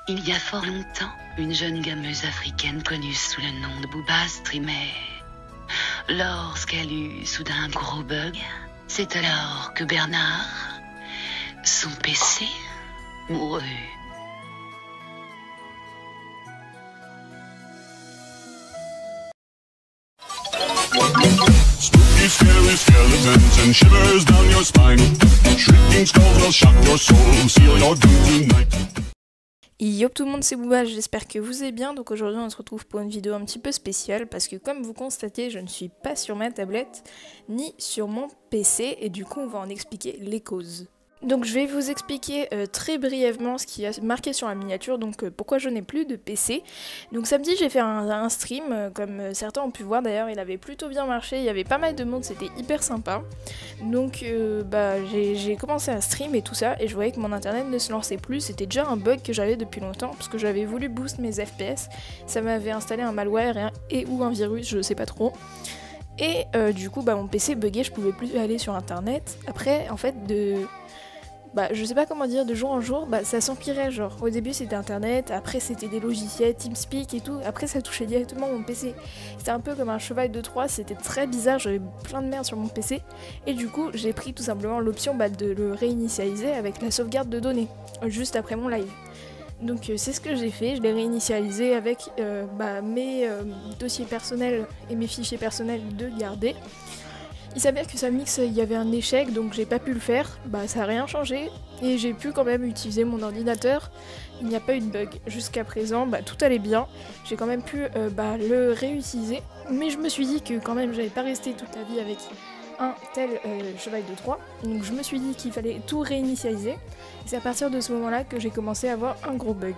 Il y a fort longtemps, une jeune gameuse africaine connue sous le nom de Booba streamait. Lorsqu'elle eut soudain un gros bug, c'est alors que Bernard, son PC, mourut. Spooky, scary skeletons and shivers down your spine. Shrieking skulls will shock your soul, seal your doom tonight. Yo tout le monde, c'est Booba, j'espère que vous allez bien. Donc aujourd'hui on se retrouve pour une vidéo un petit peu spéciale parce que comme vous constatez, je ne suis pas sur ma tablette ni sur mon PC et du coup on va en expliquer les causes. Donc je vais vous expliquer très brièvement ce qui a marqué sur la miniature, donc pourquoi je n'ai plus de PC. Donc samedi j'ai fait un stream, comme certains ont pu voir d'ailleurs, il avait plutôt bien marché, il y avait pas mal de monde, c'était hyper sympa. Donc j'ai commencé à stream et tout ça, et je voyais que mon internet ne se lançait plus, c'était déjà un bug que j'avais depuis longtemps, parce que j'avais voulu boost mes FPS, ça m'avait installé un malware et ou un virus, je sais pas trop. Et du coup mon PC buguait, je pouvais plus aller sur internet. Après en fait je sais pas comment dire, de jour en jour, ça s'empirait, genre au début c'était internet, après c'était des logiciels, TeamSpeak et tout, après ça touchait directement mon PC. C'était un peu comme un cheval de Troie, c'était très bizarre, j'avais plein de merde sur mon PC, et du coup j'ai pris tout simplement l'option de le réinitialiser avec la sauvegarde de données, juste après mon live. Donc c'est ce que j'ai fait, je l'ai réinitialisé avec mes dossiers personnels et mes fichiers personnels de garder. Il s'avère que ça mixe, il y avait un échec, donc j'ai pas pu le faire, ça a rien changé, et j'ai pu quand même utiliser mon ordinateur, il n'y a pas eu de bug. Jusqu'à présent, tout allait bien, j'ai quand même pu le réutiliser, mais je me suis dit que quand même j'allais pas rester toute la vie avec un tel cheval de Troie, donc je me suis dit qu'il fallait tout réinitialiser, et c'est à partir de ce moment-là que j'ai commencé à avoir un gros bug.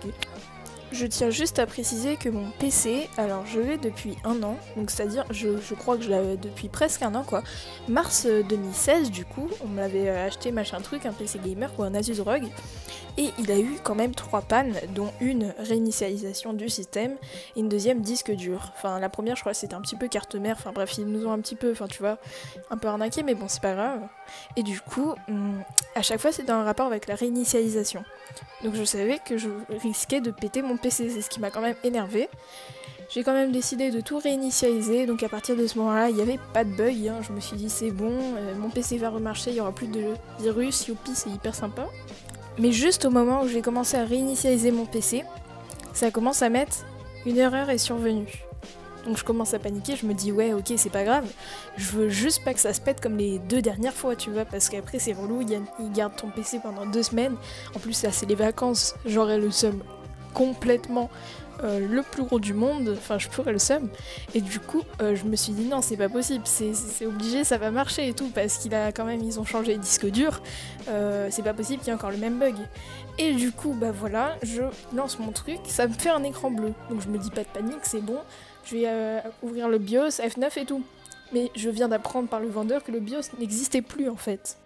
Je tiens juste à préciser que mon PC, alors je l'ai depuis un an, donc c'est-à-dire je crois que je l'avais depuis presque un an quoi. Mars 2016 du coup, on me l'avait acheté machin truc, un PC gamer ou un Asus ROG, et il a eu quand même 3 pannes, dont une réinitialisation du système et une deuxième disque dur. Enfin la première je crois c'était un petit peu carte mère, enfin bref ils nous ont un petit peu, tu vois, un peu arnaqué, mais bon c'est pas grave. Et du coup, à chaque fois c'était un rapport avec la réinitialisation. Donc je savais que je risquais de péter mon PC, c'est ce qui m'a quand même énervé. J'ai quand même décidé de tout réinitialiser, donc à partir de ce moment-là, il n'y avait pas de bug, je me suis dit c'est bon, mon PC va remarcher, il n'y aura plus de virus, youpi, c'est hyper sympa. Mais juste au moment où j'ai commencé à réinitialiser mon PC, ça commence à mettre une erreur est survenue. Donc je commence à paniquer, je me dis ouais ok c'est pas grave, je veux juste pas que ça se pète comme les 2 dernières fois tu vois, parce qu'après c'est relou, ils gardent ton PC pendant 2 semaines, en plus là c'est les vacances, j'aurais le seum complètement le plus gros du monde, enfin je pourrais le seum, et du coup je me suis dit non c'est pas possible, c'est obligé, ça va marcher et tout, parce ils ont changé les disques durs, c'est pas possible qu'il y ait encore le même bug. Et du coup voilà, je lance mon truc, ça me fait un écran bleu, donc je me dis pas de panique, c'est bon. Je vais ouvrir le BIOS, F9 et tout. Mais je viens d'apprendre par le vendeur que le BIOS n'existait plus en fait.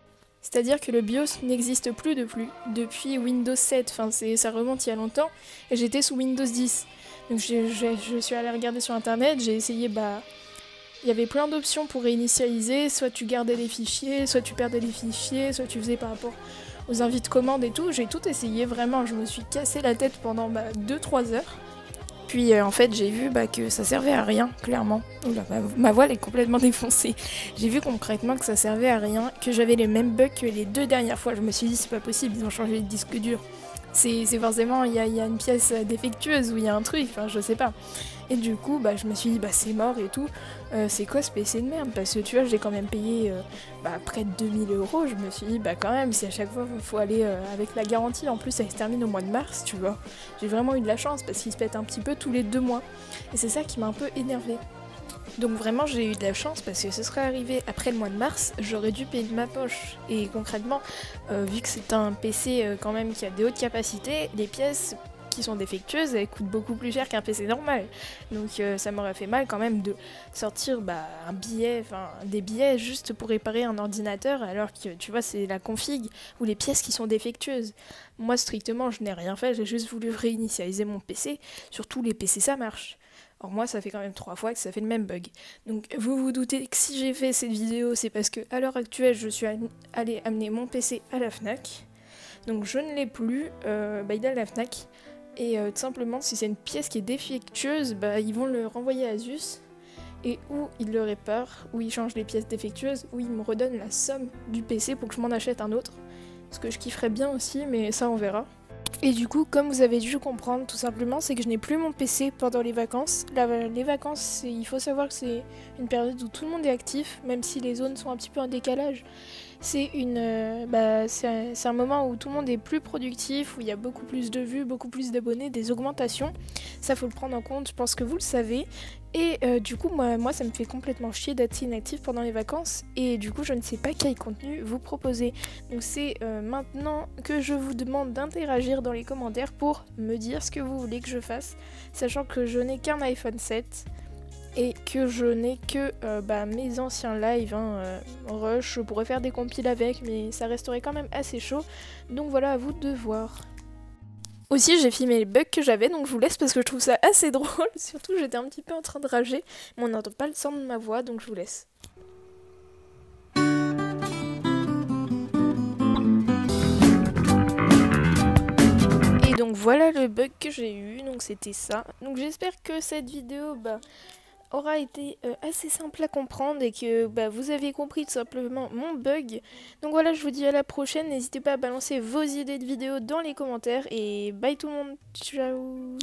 C'est-à-dire que le BIOS n'existe plus depuis Windows 7, ça remonte il y a longtemps, et j'étais sous Windows 10. Donc je suis allée regarder sur internet, j'ai essayé, il y avait plein d'options pour réinitialiser, soit tu gardais les fichiers, soit tu perdais les fichiers, soit tu faisais par rapport aux invites commandes et tout, j'ai tout essayé vraiment, je me suis cassé la tête pendant 2-3 heures. Puis en fait j'ai vu que ça servait à rien, clairement. Oula, ma voix elle est complètement défoncée. J'ai vu concrètement que ça servait à rien, que j'avais les mêmes bugs que les 2 dernières fois. Je me suis dit c'est pas possible, ils ont changé le disque dur. C'est forcément, il y a une pièce défectueuse ou il y a un truc, je sais pas. Et du coup, je me suis dit, c'est mort et tout. C'est quoi ce PC de merde? Parce que tu vois, j'ai quand même payé près de 2000 €. Je me suis dit, quand même, si à chaque fois, il faut aller avec la garantie. En plus, ça se termine au mois de mars, tu vois. J'ai vraiment eu de la chance parce qu'il se pète un petit peu tous les 2 mois. Et c'est ça qui m'a un peu énervée. Donc vraiment j'ai eu de la chance parce que ce serait arrivé après le mois de mars, j'aurais dû payer de ma poche. Et concrètement, vu que c'est un PC quand même qui a des hautes capacités, les pièces qui sont défectueuses, elles coûtent beaucoup plus cher qu'un PC normal. Donc ça m'aurait fait mal quand même de sortir un billet, des billets juste pour réparer un ordinateur, alors que tu vois c'est la config ou les pièces qui sont défectueuses. Moi strictement je n'ai rien fait, j'ai juste voulu réinitialiser mon PC, surtout les PC ça marche. Or moi ça fait quand même 3 fois que ça fait le même bug. Donc vous vous doutez que si j'ai fait cette vidéo c'est parce que à l'heure actuelle je suis allée amener mon PC à la Fnac. Donc je ne l'ai plus, il est à la Fnac. Et tout simplement, si c'est une pièce qui est défectueuse, bah, ils vont le renvoyer à Asus. Et où ils le réparent, où ils changent les pièces défectueuses, où ils me redonnent la somme du PC pour que je m'en achète un autre. Ce que je kifferais bien aussi, mais ça on verra. Et du coup, comme vous avez dû comprendre, tout simplement, c'est que je n'ai plus mon PC pendant les vacances. Les vacances, il faut savoir que c'est une période où tout le monde est actif, même si les zones sont un petit peu en décalage. C'est un moment où tout le monde est plus productif, où il y a beaucoup plus de vues, beaucoup plus d'abonnés, des augmentations. Ça, faut le prendre en compte, je pense que vous le savez. Et du coup, moi, ça me fait complètement chier d'être inactif pendant les vacances. Et du coup, je ne sais pas quel contenu vous proposer. Donc c'est maintenant que je vous demande d'interagir dans les commentaires pour me dire ce que vous voulez que je fasse. Sachant que je n'ai qu'un iPhone 7 et que je n'ai que mes anciens lives, Rush, je pourrais faire des compiles avec, mais ça resterait quand même assez chaud. Donc voilà, à vous de voir. Aussi, j'ai filmé les bugs que j'avais, donc je vous laisse parce que je trouve ça assez drôle. Surtout, j'étais un petit peu en train de rager, mais on n'entend pas le son de ma voix, donc je vous laisse. Et donc voilà le bug que j'ai eu, donc c'était ça. Donc j'espère que cette vidéo aura été assez simple à comprendre et que vous avez compris tout simplement mon bug. Donc voilà, je vous dis à la prochaine. N'hésitez pas à balancer vos idées de vidéos dans les commentaires et bye tout le monde. Ciao.